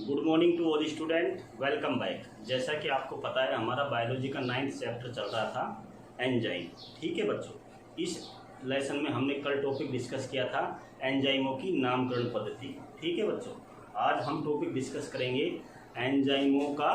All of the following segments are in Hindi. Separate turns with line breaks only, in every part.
Good morning to all student, welcome back. जैसा कि आपको पता है हमारा बायोलॉजी का 9th चैप्टर चल रहा था एंजाइम। ठीक है बच्चों, इस लेसन में हमने कल टॉपिक डिस्कस किया था एंजाइमों की नामकरण पद्धति। ठीक है बच्चों, आज हम टॉपिक डिस्कस करेंगे एंजाइमों का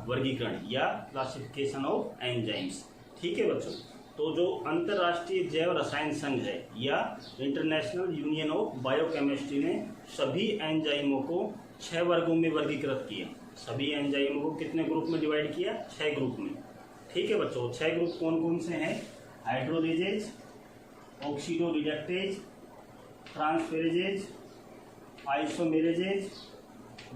वर्गीकरण या क्लासिफिकेशन ऑफ एंजाइम्स। ठीक है बच्चों, तो जो अंतर्राष्ट्रीय जैव रसायन संघ है या इंटरनेशनल यूनियन ऑफ बायोकेमिस्ट्री ने सभी एंजाइमों को 6 वर्गों में वर्गीकृत किया। सभी एंजाइमों को कितने ग्रुप में डिवाइड किया? 6 ग्रुप में। ठीक है बच्चों, 6 ग्रुप कौन कौन से हैं? हाइड्रोलेजेज, ऑक्सीडोरिडक्टेज, ट्रांसफेरेजेज, आइसोमेरेजेज,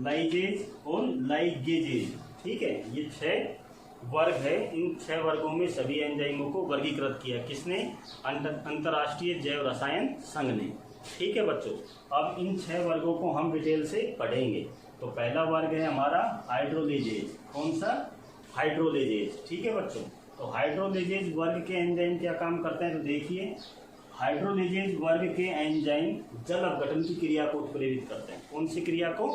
लाइजेज और लाइगेजेज। ठीक है, ये 6 वर्ग है। इन 6 वर्गों में सभी एंजाइमों को वर्गीकृत किया। किसने? अंतर्राष्ट्रीय जैव रसायन संघ ने। ठीक है बच्चों, अब इन 6 वर्गों को हम डिटेल से पढ़ेंगे। तो पहला वर्ग है हमारा हाइड्रोलेजेज। कौन सा? हाइड्रोलेजेज। ठीक है बच्चों, तो हाइड्रोलेजेज वर्ग के एंजाइम क्या काम करते हैं? तो देखिए, हाइड्रोलेजेज वर्ग के एंजाइम जल अपघटन की क्रिया को उत्प्रेरित करते हैं। कौन सी क्रिया को?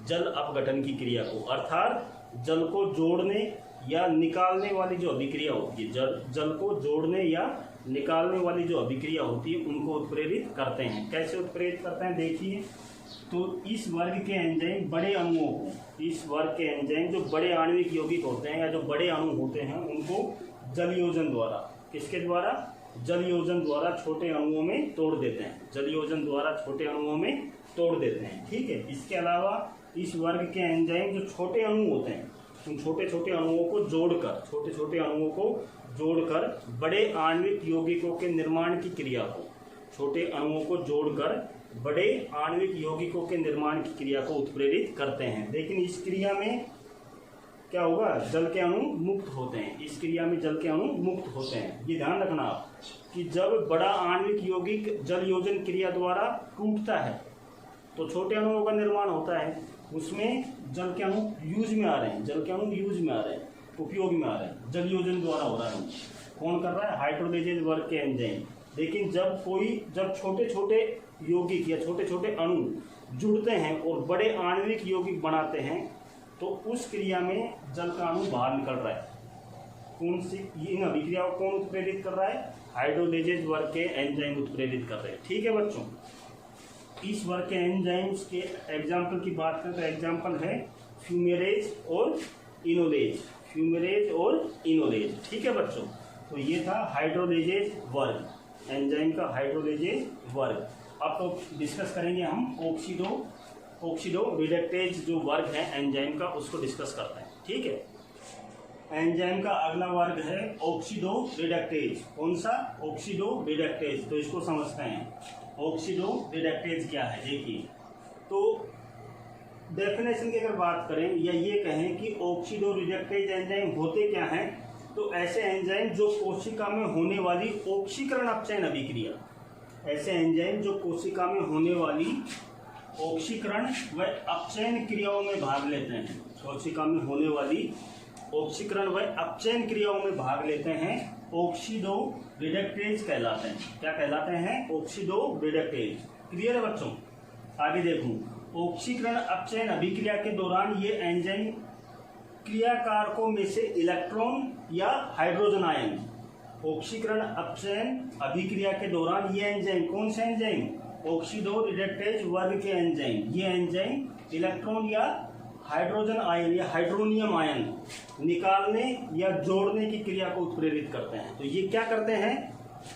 जल अपघटन की क्रिया को, अर्थात जल को जोड़ने या निकालने वाली जो अभिक्रिया होती है, जल को जोड़ने या निकालने वाली जो अभिक्रिया होती है उनको उत्प्रेरित करते हैं। कैसे उत्प्रेरित करते हैं? देखिए, तो इस वर्ग के एंजाइम बड़े अणुओं को, इस वर्ग के एंजाइम जो बड़े आणविक यौगिक होते हैं या जो बड़े अणु होते हैं उनको जलयोजन द्वारा, किसके द्वारा? जलयोजन द्वारा छोटे अणुओं में तोड़ देते हैं। जलयोजन द्वारा छोटे अणुओं में तोड़ देते हैं। ठीक है, इसके अलावा इस वर्ग के एंजाइम जो छोटे अणु होते हैं उन छोटे छोटे अणुओं को जोड़कर बड़े आणविक यौगिकों के निर्माण की क्रिया को, छोटे अणुओं को जोड़कर बड़े आणविक यौगिकों के निर्माण की क्रिया को उत्प्रेरित करते हैं। लेकिन इस क्रिया में क्या होगा? जल के अणु मुक्त होते हैं। इस क्रिया में जल के अणु मुक्त होते हैं। ये ध्यान रखना आप कि जब बड़ा आणविक यौगिक जलयोजन क्रिया द्वारा टूटता है तो छोटे अणुओं का निर्माण होता है, उसमें जल के अणु यूज में आ रहे हैं, उपयोग में आ रहे हैं, जलयोजन द्वारा हो रहा है। कौन कर रहा है? हाइड्रोलेजेज वर्ग के एंजाइम। लेकिन जब छोटे छोटे यौगिक या छोटे छोटे अणु जुड़ते हैं और बड़े आणविक यौगिक बनाते हैं तो उस क्रिया में जल का अणु बाहर निकल रहा है। कौन सी? इन अभिक्रियाओं को कौन उत्प्रेरित कर रहा है? हाइड्रोलेजेज वर्ग के एंजाइम उत्प्रेरित कर रहे हैं। ठीक है बच्चों, इस वर्ग के एंजाइम्स के एग्जाम्पल की बात करें तो एग्जाम्पल है फ्यूमेरेज और इनोलेज। ठीक है बच्चों, तो ये था हाइड्रोलेजेज वर्ग, एंजाइम का हाइड्रोलेजेज वर्ग। अब तो डिस्कस करेंगे हम ऑक्सीडो रिडक्टेज जो वर्ग है एंजाइम का, उसको डिस्कस करते हैं। ठीक है, एंजाइम का अगला वर्ग है ऑक्सीडो रिडक्टेज। कौन सा? Oxido reductase. तो इसको समझते हैं। ऑक्सीडो रिडक्टेज क्या है? देखिए, तो डेफिनेशन की अगर बात करें या ये कहें कि ऑक्सीडो रिडक्टेज एंजाइम होते क्या हैं, तो ऐसे एंजाइम जो कोशिका में होने वाली ऑक्सीकरण अपचयन अभिक्रिया, ऐसे एंजाइम जो कोशिका में होने वाली ऑक्सीकरण व अपचयन क्रियाओं में भाग लेते हैं, कोशिका में होने वाली ऑक्सीकरण व अपचयन क्रियाओं में भाग लेते हैं, ऑक्सीडो रिडक्टेज कहलाते हैं। क्या कहलाते हैं? Oxido reductase. क्लियर है बच्चों? आगे देखूं, ऑक्सीकरण अपचयन अभिक्रिया के दौरान ये एंजाइम क्रियाकारकों में से इलेक्ट्रॉन या हाइड्रोजन आयन, ऑक्सीकरण अपचयन अभिक्रिया के दौरान ये एंजाइम, कौन से एंजाइम? ऑक्सीडो रिडक्टेज वर्ग के एंजाइम, ये एंजाइम इलेक्ट्रॉन या हाइड्रोजन आयन या हाइड्रोनियम आयन निकालने या जोड़ने की क्रिया को उत्प्रेरित करते हैं। तो ये क्या करते हैं?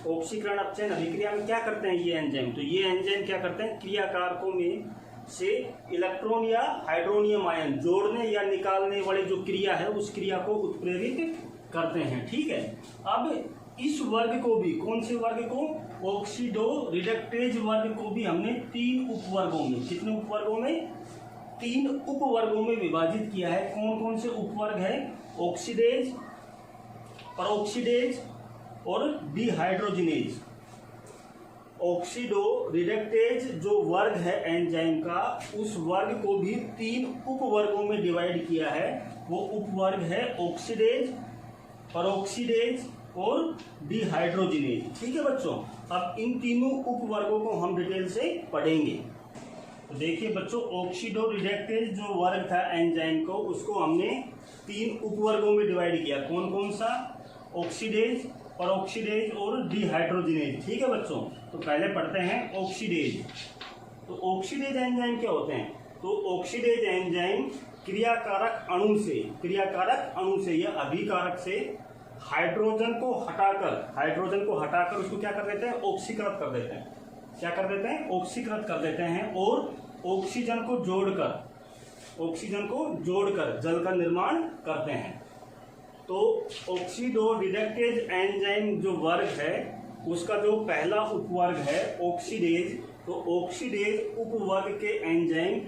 ऑक्सीकरण अपचयन अभिक्रिया में क्या करते हैं ये एंजाइम? तो ये एंजाइम क्या करते हैं? क्रियाकारकों में से इलेक्ट्रॉन या हाइड्रोनियम आयन जोड़ने या निकालने वाली जो क्रिया है उस क्रिया को उत्प्रेरित करते हैं। ठीक है, अब इस वर्ग को भी, कौन से वर्ग को? ऑक्सीडो रिडक्टेज वर्ग को भी हमने 3 उपवर्गों में, कितने उपवर्गों में? 3 उपवर्गों में विभाजित किया है। कौन कौन से उपवर्ग है? ऑक्सीडेज, परऑक्सीडेज और डिहाइड्रोजिनेज। ऑक्सीडो रिडक्टेज जो वर्ग है एंजाइम का, उस वर्ग को भी 3 उपवर्गों में डिवाइड किया है। वो उपवर्ग है ऑक्सीडेज, परऑक्सीडेज और डिहाइड्रोजिनेज। ठीक है बच्चों, अब इन तीनों उपवर्गों को हम डिटेल से पढ़ेंगे। तो देखिए बच्चों, ऑक्सीडो रिडक्टेज जो वर्ग था एंजाइम को, उसको हमने 3 उपवर्गों में डिवाइड किया। कौन कौन सा? ऑक्सीडेज, परऑक्सीडेज और डिहाइड्रोजिनेज। ठीक है बच्चों, तो पहले पढ़ते हैं ऑक्सीडेज। तो ऑक्सीडेज एंजाइम क्या होते हैं? तो ऑक्सीडेज एंजाइम क्रियाकारक अणु से या अभिकारक से हाइड्रोजन को हटाकर उसको क्या कर देते हैं? ऑक्सीकृत कर देते हैं। क्या कर देते हैं? ऑक्सीकृत कर देते हैं और ऑक्सीजन को जोड़कर जल का निर्माण करते हैं। तो ऑक्सीडो रिडक्टेज एंजाइम जो वर्ग है, उसका जो पहला उपवर्ग है ऑक्सीडेज, तो ऑक्सीडेज उपवर्ग के एंजाइम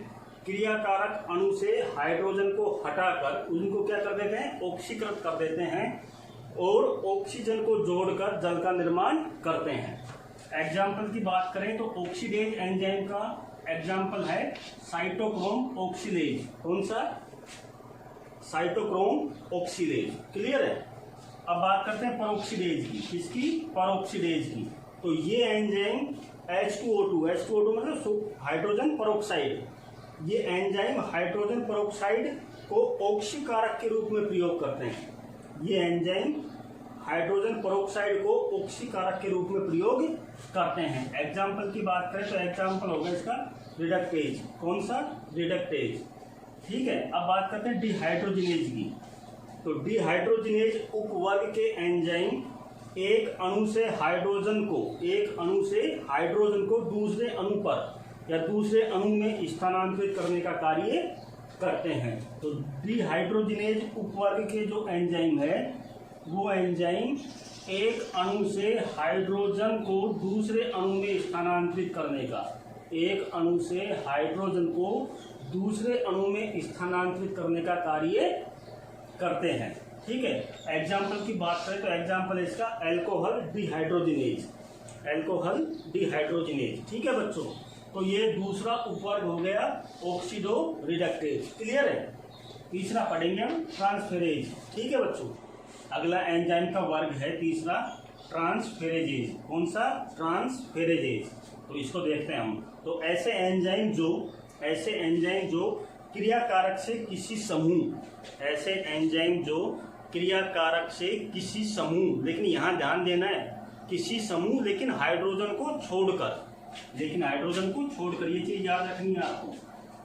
क्रियाकारक अणु से हाइड्रोजन को हटाकर उनको क्या कर देते हैं? ऑक्सीकृत कर देते हैं और ऑक्सीजन को जोड़कर जल का निर्माण करते हैं। एग्जाम्पल की बात करें तो ऑक्सीडेज एंजाइम का एग्जाम्पल है साइटोक्रोम ऑक्सीलेज। कौन सा? साइटोक्रोम ऑक्सीलेज। क्लियर है? अब बात करते हैं परऑक्सीडेज की। किसकी? परऑक्सीडेज की। तो ये एंजाइम H2O2 मतलब हाइड्रोजन परऑक्साइड, ये एंजाइम हाइड्रोजन परऑक्साइड को ऑक्सीकारक के रूप में प्रयोग करते हैं। ये एंजाइम हाइड्रोजन परऑक्साइड को ऑक्सीकारक के रूप में प्रयोग करते हैं। एग्जाम्पल की बात करें तो एग्जाम्पल होगा इसका रिडक्टेज। कौन सा? रिडक्टेज। ठीक है, अब बात करते हैं डिहाइड्रोजिनेज की। तो डिहाइड्रोजिनेज उपवर्ग के एंजाइम एक अणु से हाइड्रोजन को दूसरे अणु पर या दूसरे अणु में स्थानांतरित करने का कार्य करते हैं। तो डिहाइड्रोजिनेज उपवर्ग के जो एंजाइम है, वो एंजाइम एक अणु से हाइड्रोजन को दूसरे अणु में स्थानांतरित करने का, कार्य करते हैं। ठीक है, एग्जाम्पल की बात करें तो एग्जाम्पल है इसका अल्कोहल डिहाइड्रोजिनेज। ठीक है बच्चों, तो ये दूसरा उपवर्ग हो गया ऑक्सीडो रिडक्टेज। क्लियर है? तीसरा पढ़ेंगे हम ट्रांसफेरेज। ठीक है बच्चों, अगला एंजाइम का वर्ग है तीसरा ट्रांसफेरेजेज। कौन सा? ट्रांसफेरेजेज। तो इसको देखते हैं हम। तो ऐसे एंजाइम जो क्रियाकारक से किसी समूह, लेकिन यहाँ ध्यान देना है, किसी समूह लेकिन हाइड्रोजन को छोड़कर, ये चीज याद रखनी है आपको।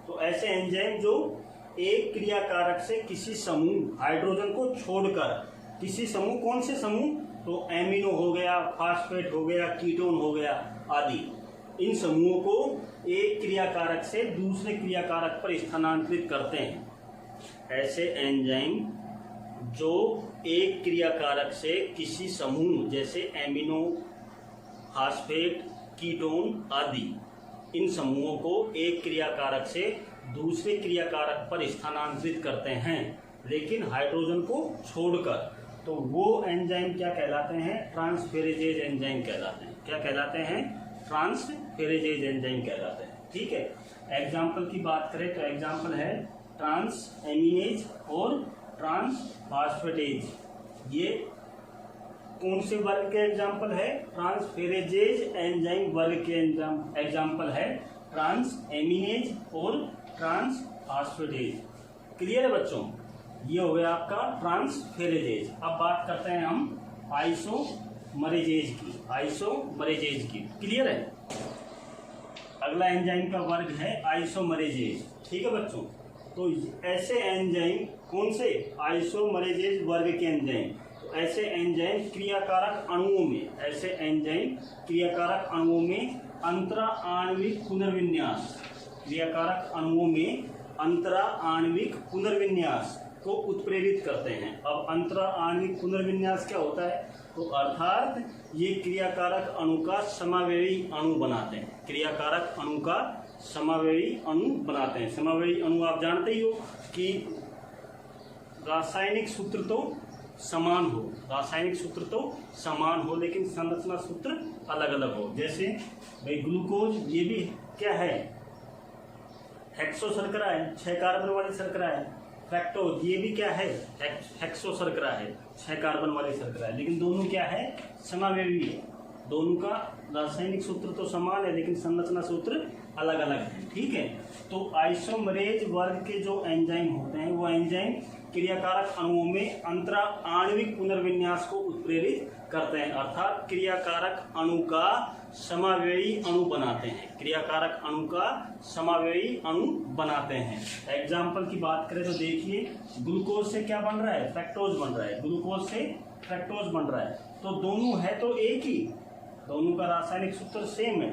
तो ऐसे एंजाइम जो एक क्रियाकारक से किसी समूह हाइड्रोजन को छोड़कर, किसी समूह, कौन से समूह? तो एमिनो हो गया, फास्फेट हो गया, कीटोन हो गया आदि, इन समूहों को एक क्रियाकारक से दूसरे क्रियाकारक पर स्थानांतरित करते हैं। ऐसे एंजाइम जो एक क्रियाकारक से किसी समूह जैसे एमिनो, फास्फेट, कीटोन आदि, इन समूहों को एक क्रियाकारक से दूसरे क्रियाकारक पर स्थानांतरित करते हैं, लेकिन हाइड्रोजन को छोड़कर। तो वो एंजाइम क्या कहलाते हैं? ट्रांसफेरेजेज एंजाइम कहलाते हैं। क्या कहलाते हैं? ट्रांसफेरेजेज एंजाइम कहलाते हैं। ठीक है, एग्जाम्पल की बात करें तो एग्जाम्पल है ट्रांस एमिनेज और ट्रांसफास्फेटेज। ये कौन से वर्ग के एग्जाम्पल है? ट्रांसफेरेजेज एंजाइम वर्ग के एग्जाम्पल है ट्रांस एमिनेज और ट्रांसफास्फेटेज। क्लियर है बच्चों? ये हो गया आपका ट्रांसफेरेजेज। अब बात करते हैं हम आइसोमरेजेज की। क्लियर है? अगला एंजाइम का वर्ग है आइसोमरेजेज। ठीक है बच्चों, तो ऐसे एंजाइम, कौन से? आइसोमरेजेज वर्ग के एंजाइम। तो ऐसे एंजाइम क्रियाकारक अणुओं में अंतरा आणविक पुनर्विन्यास को उत्प्रेरित करते हैं। अब अंतरा आणविक पुनर्विन्यास क्या होता है? तो अर्थात ये क्रियाकारक अणु का समावयवी अणु बनाते हैं। समावयवी अणु आप जानते ही हो कि रासायनिक सूत्र तो समान हो, लेकिन संरचना सूत्र अलग अलग हो। जैसे भाई ग्लूकोज, ये भी क्या है? हेक्सो शर्करा है, 6 कार्बन वाली शर्करा है। फ्रैक्टोज, ये भी क्या है? हेक्सो शर्करा है, 6 कार्बन वाली शर्करा है, लेकिन दोनों क्या है? समावयवी है। दोनों का रासायनिक सूत्र तो समान है, लेकिन संरचना सूत्र अलग अलग हैं, ठीक है। तो आइसोमरेज वर्ग के जो एंजाइम होते हैं वो एंजाइम क्रियाकारक अणुओं में अंतरा आणविक पुनर्विन्यास को उत्प्रेरित करते हैं, अर्थात क्रियाकारक अणु का समावयवी अणु बनाते हैं, क्रियाकारक अणु का समावयवी अणु बनाते हैं। एग्जाम्पल की बात करें तो देखिए, ग्लूकोज से क्या बन रहा है, फ्रक्टोज बन रहा है, ग्लूकोज से फ्रक्टोज बन रहा है। तो दोनों है तो एक ही, दोनों का रासायनिक सूत्र सेम है,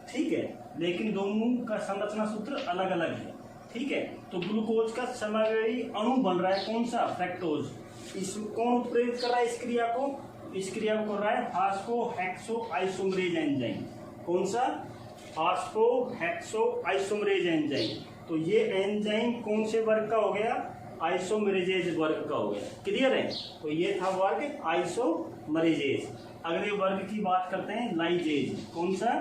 ठीक है, लेकिन दोनों का संरचना सूत्र अलग अलग है, ठीक है। तो ग्लूकोज का समावयवी अणु बन रहा है कौन सा, फ्रक्टोज। इस कौन उत्प्रेरित कर रहा है इस क्रिया को, इस क्रिया को कर रहा है फास्फो हेक्सो आइसोमरेज एंजाइम। कौन सा, फास्फो हेक्सो आइसोमरेज एंजाइम। तो ये एंजाइम कौन से वर्ग का हो गया, आइसोमरेजेज वर्ग का हो गया, क्लियर है। तो ये था वर्ग आइसोमरेजेज। अगले वर्ग की बात करते हैं लाइजेज। कौन सा,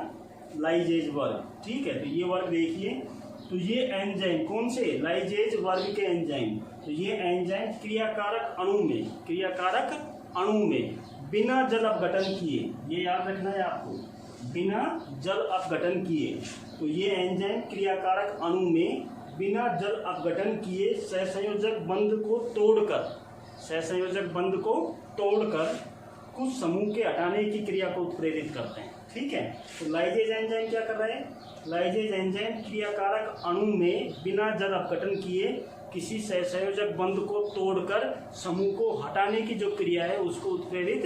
लाइजेज वर्ग, ठीक है। तो ये वर्ग देखिए, तो ये एंजाइम कौन से, लाइजेज वर्ग के एंजाइम। तो ये एंजाइम क्रियाकारक अणु में, क्रियाकारक अणु में बिना जल अपघटन किए, ये याद रखना है आपको, बिना जल अपघटन किए। तो ये एंजाइम क्रियाकारक अणु में बिना जल अपघटन किए सहसंयोजक बंध को तोड़कर, सहसंयोजक बंध को तोड़कर कुछ समूह के हटाने की क्रिया को उत्प्रेरित करते हैं, ठीक है। तो लाइजेज एंजाइम क्या कर रहे हैं, लाइजेज एंजाइम क्रियाकारक अणु में बिना जल अपघटन किए किसी सहसंयोजक बंध को तोड़कर समूह को हटाने की जो क्रिया है उसको उत्प्रेरित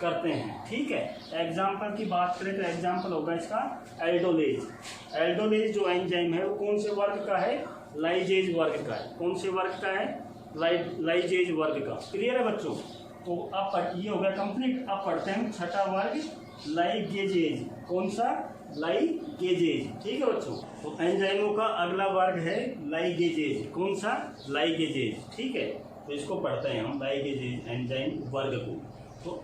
करते हैं, ठीक है। एग्जाम्पल की बात करें तो एग्जाम्पल होगा इसका एल्डोलेज। एल्डोलेज जो एंजाइम है वो कौन से वर्ग का है, लाइजेज वर्ग का है। कौन से वर्ग का है, लाइजेज वर्ग का, क्लियर है बच्चों। तो अब ये हो गया कंप्लीट। अब पढ़ते हैं छठा वर्ग लाइगेजेज। कौन सा, लाइगेजेज, ठीक है बच्चों। तो एंजाइमों का अगला वर्ग है लाइगेजेज। कौन सा, लाइगेजेज, ठीक है। तो इसको पढ़ते हैं हम लाइगेजेज एंजाइम वर्ग को। तो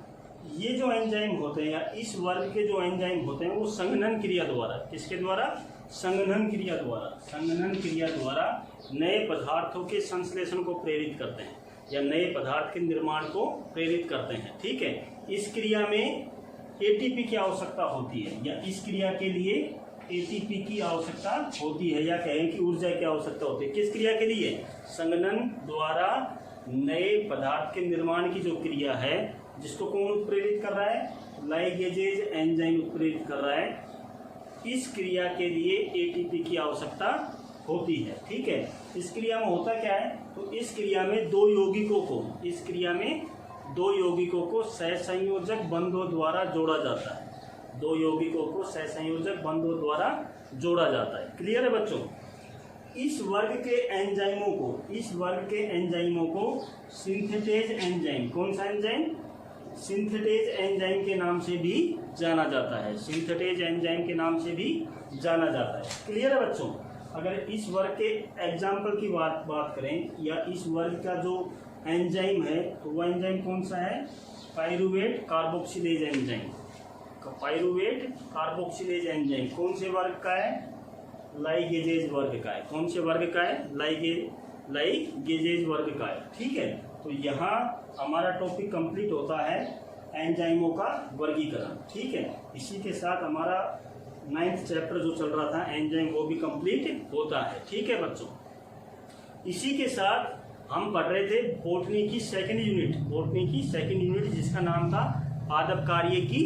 ये जो एंजाइम होते हैं या इस वर्ग के जो एंजाइम होते हैं वो संघनन क्रिया द्वारा, किसके द्वारा, संघनन क्रिया द्वारा, संघनन क्रिया द्वारा नए पदार्थों के संश्लेषण को प्रेरित करते हैं या नए पदार्थ के निर्माण को प्रेरित करते हैं, ठीक है। इस क्रिया में एटीपी की आवश्यकता होती है, या इस क्रिया के लिए एटीपी की आवश्यकता होती है, या कहें कि ऊर्जा की आवश्यकता होती है। किस क्रिया के लिए, संघनन द्वारा नए पदार्थ के निर्माण की जो क्रिया है, जिसको कौन उत्प्रेरित कर रहा है, लाइगेजेज एंजाइम उत्प्रेरित कर रहा है। इस क्रिया के लिए एटीपी की आवश्यकता होती है, ठीक है। इस क्रिया में होता क्या है, तो इस क्रिया में दो यौगिकों को, इस क्रिया में दो यौगिकों को सहसंयोजक बंधों द्वारा जोड़ा जाता है, दो यौगिकों को सहसंयोजक बंधों द्वारा जोड़ा जाता है, क्लियर है बच्चों। इस वर्ग के एंजाइमों को, इस वर्ग के एंजाइमों को सिंथेटेज एंजाइम, कौन सा एंजाइम, सिंथेटेज एंजाइम के नाम से भी जाना जाता है, सिंथेटेज एंजाइम के नाम से भी जाना जाता है, क्लियर है बच्चों। अगर इस वर्ग के एग्जाम्पल की बात करें या इस वर्ग का जो एंजाइम है तो वह एंजाइम कौन सा है, pyruvate carboxylase enzyme. Pyruvate carboxylase enzyme कौन से वर्ग का है, लाइगेजेज वर्ग का है। कौन से वर्ग का है, लाइगेजेज वर्ग का है, ठीक है। तो यहाँ हमारा टॉपिक कंप्लीट होता है एंजाइमों का वर्गीकरण, ठीक है। इसी के साथ हमारा 9th चैप्टर जो चल रहा था एंजाइम वो भी कंप्लीट होता है, ठीक है बच्चों। इसी के साथ हम पढ़ रहे थे बॉटनी की सेकंड यूनिट, बॉटनी की सेकंड यूनिट जिसका नाम था पादप कार्य की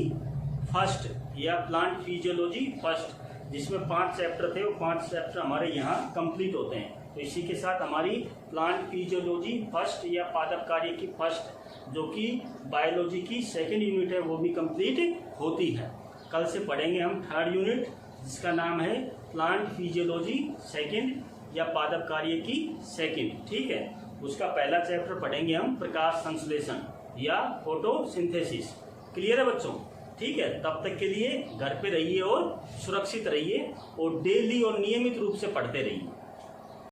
फर्स्ट या प्लांट फिजियोलॉजी फर्स्ट, जिसमें 5 चैप्टर थे। वो 5 चैप्टर हमारे यहाँ कंप्लीट होते हैं। तो इसी के साथ हमारी प्लांट फिजियोलॉजी फर्स्ट या पादप कार्य की फर्स्ट जो कि बायोलॉजी की सेकंड यूनिट है वो भी कंप्लीट होती है। कल से पढ़ेंगे हम 3rd यूनिट जिसका नाम है प्लांट फिजियोलॉजी सेकंड या पादप कार्य की सेकंड, ठीक है। उसका पहला चैप्टर पढ़ेंगे हम प्रकाश संश्लेषण या फोटोसिंथेसिस, क्लियर है बच्चों, ठीक है। तब तक के लिए घर पे रहिए और सुरक्षित रहिए और डेली और नियमित रूप से पढ़ते रहिए।